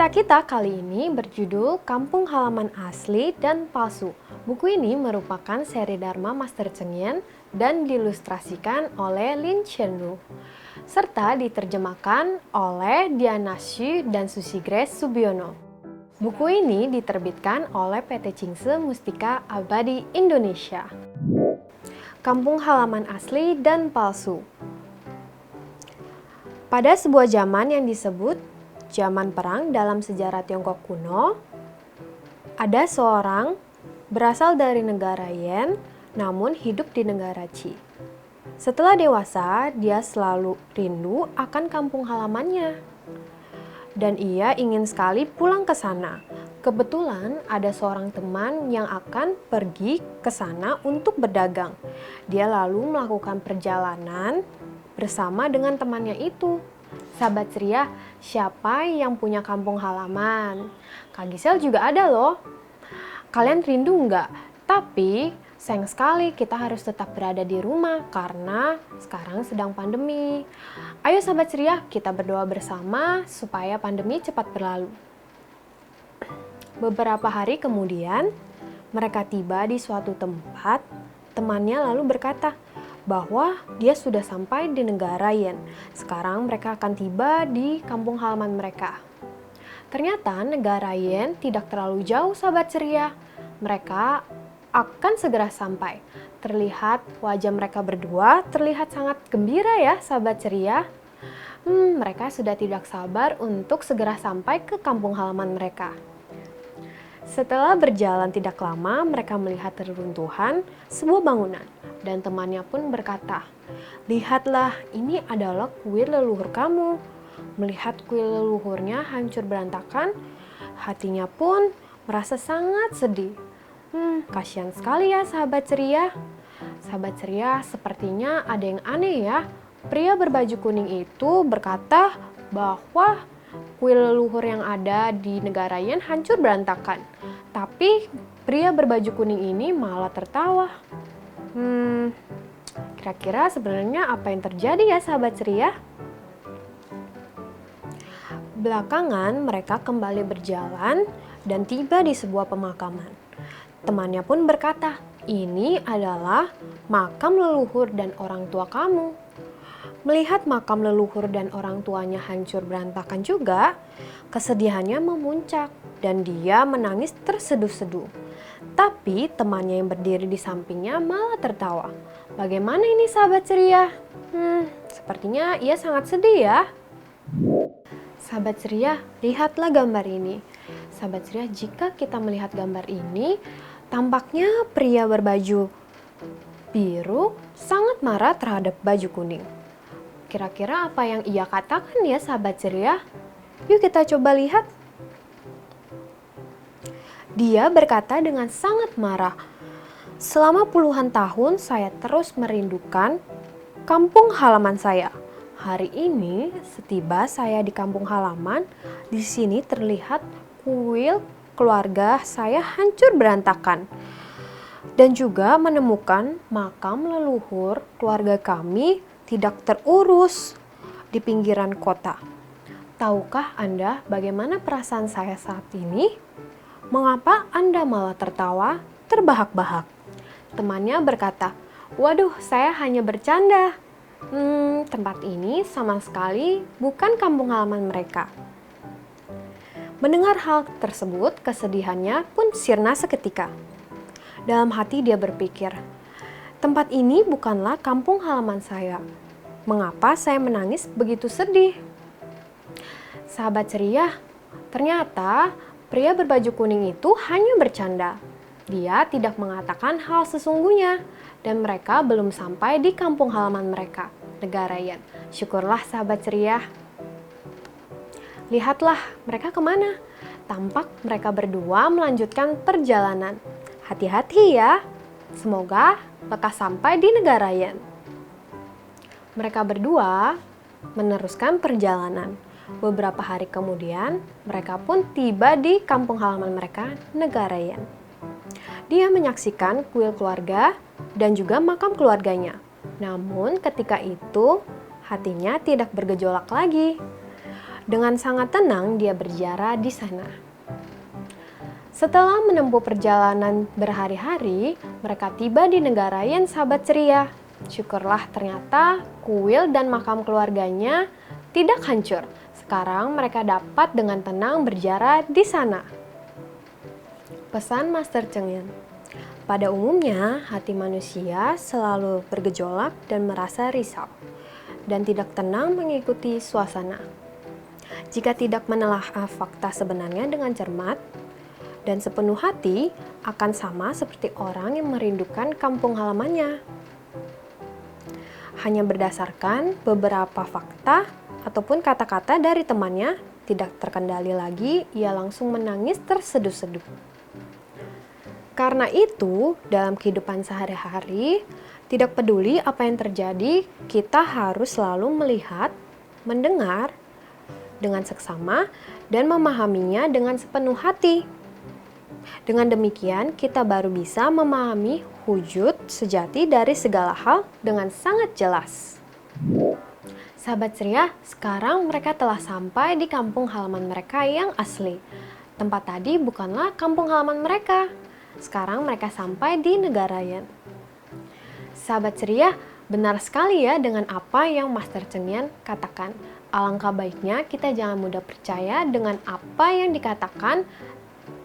Cerita kita kali ini berjudul Kampung Halaman Asli dan Palsu. Buku ini merupakan seri Dharma Master Cheng Yen dan diilustrasikan oleh Lin Chen-lu, serta diterjemahkan oleh Diana Xu dan Susi Grace Subiono. Buku ini diterbitkan oleh PT Cingse Mustika Abadi Indonesia. Kampung Halaman Asli dan Palsu. Pada sebuah zaman yang disebut zaman perang dalam sejarah Tiongkok kuno, ada seorang berasal dari negara Yan, namun hidup di negara Qi. Setelah dewasa, dia selalu rindu akan kampung halamannya. Dan ia ingin sekali pulang ke sana. Kebetulan ada seorang teman yang akan pergi ke sana untuk berdagang. Dia lalu melakukan perjalanan bersama dengan temannya itu. Sahabat ceria, siapa yang punya kampung halaman? Kak Gisel juga ada loh. Kalian rindu nggak? Tapi sayang sekali kita harus tetap berada di rumah karena sekarang sedang pandemi. Ayo sahabat ceria, kita berdoa bersama supaya pandemi cepat berlalu. Beberapa hari kemudian, mereka tiba di suatu tempat. Temannya lalu berkata bahwa dia sudah sampai di negara Yan. Sekarang mereka akan tiba di kampung halaman mereka. Ternyata negara Yan tidak terlalu jauh sahabat ceria. Mereka akan segera sampai. Terlihat wajah mereka berdua terlihat sangat gembira ya sahabat ceria. Mereka sudah tidak sabar untuk segera sampai ke kampung halaman mereka. Setelah berjalan tidak lama, mereka melihat reruntuhan sebuah bangunan. Dan temannya pun berkata, "Lihatlah, ini adalah kuil leluhur kamu." Melihat kuil leluhurnya hancur berantakan, hatinya pun merasa sangat sedih. Kasihan sekali ya sahabat ceria. Sahabat ceria, sepertinya ada yang aneh ya. Pria berbaju kuning itu berkata bahwa kuil leluhur yang ada di negara Yan hancur berantakan. Tapi pria berbaju kuning ini malah tertawa. Kira-kira sebenarnya apa yang terjadi ya sahabat ceria? Belakangan mereka kembali berjalan dan tiba di sebuah pemakaman. Temannya pun berkata, "Ini adalah makam leluhur dan orang tua kamu." Melihat makam leluhur dan orang tuanya hancur berantakan juga, kesedihannya memuncak dan dia menangis terseduh-seduh. Tapi temannya yang berdiri di sampingnya malah tertawa. Bagaimana ini sahabat ceria? Sepertinya ia sangat sedih ya. Sahabat ceria, lihatlah gambar ini. Sahabat ceria, jika kita melihat gambar ini, tampaknya pria berbaju biru sangat marah terhadap baju kuning. Kira-kira apa yang ia katakan ya sahabat ceria? Yuk kita coba lihat. Dia berkata dengan sangat marah, "Selama puluhan tahun saya terus merindukan kampung halaman saya. Hari ini setiba saya di kampung halaman, di sini terlihat kuil keluarga saya hancur berantakan. Dan juga menemukan makam leluhur keluarga kami tidak terurus di pinggiran kota. Tahukah Anda bagaimana perasaan saya saat ini? Mengapa Anda malah tertawa terbahak-bahak?" Temannya berkata, "Waduh, saya hanya bercanda. Tempat ini sama sekali bukan kampung halaman mereka." Mendengar hal tersebut, kesedihannya pun sirna seketika. Dalam hati dia berpikir, "Tempat ini bukanlah kampung halaman saya. Mengapa saya menangis begitu sedih?" Sahabat ceria, ternyata pria berbaju kuning itu hanya bercanda. Dia tidak mengatakan hal sesungguhnya dan mereka belum sampai di kampung halaman mereka, negara Yan. Syukurlah sahabat ceria. Lihatlah mereka kemana? Tampak mereka berdua melanjutkan perjalanan. Hati-hati ya. Semoga lekas sampai di negara Yan. Mereka berdua meneruskan perjalanan. Beberapa hari kemudian, mereka pun tiba di kampung halaman mereka, negara Yan. Dia menyaksikan kuil keluarga dan juga makam keluarganya. Namun ketika itu, hatinya tidak bergejolak lagi. Dengan sangat tenang dia berziarah di sana. Setelah menempuh perjalanan berhari-hari, mereka tiba di negara Yen sahabat ceria. Syukurlah ternyata kuil dan makam keluarganya tidak hancur. Sekarang mereka dapat dengan tenang berziarah di sana. Pesan Master Cheng Yen. Pada umumnya, hati manusia selalu bergejolak dan merasa risau, dan tidak tenang mengikuti suasana. Jika tidak menelaah fakta sebenarnya dengan cermat dan sepenuh hati, akan sama seperti orang yang merindukan kampung halamannya. Hanya berdasarkan beberapa fakta ataupun kata-kata dari temannya, tidak terkendali lagi, ia langsung menangis terseduh-seduh. Karena itu, dalam kehidupan sehari-hari, tidak peduli apa yang terjadi, kita harus selalu melihat, mendengar dengan seksama, dan memahaminya dengan sepenuh hati. Dengan demikian, kita baru bisa memahami wujud sejati dari segala hal dengan sangat jelas. Sahabat ceria, sekarang mereka telah sampai di kampung halaman mereka yang asli. Tempat tadi bukanlah kampung halaman mereka. Sekarang mereka sampai di negara Yen. Sahabat ceria, benar sekali ya dengan apa yang Master Cheng Yen katakan. Alangkah baiknya kita jangan mudah percaya dengan apa yang dikatakan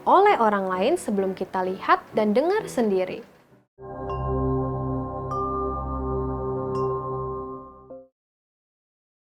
oleh orang lain sebelum kita lihat dan dengar sendiri.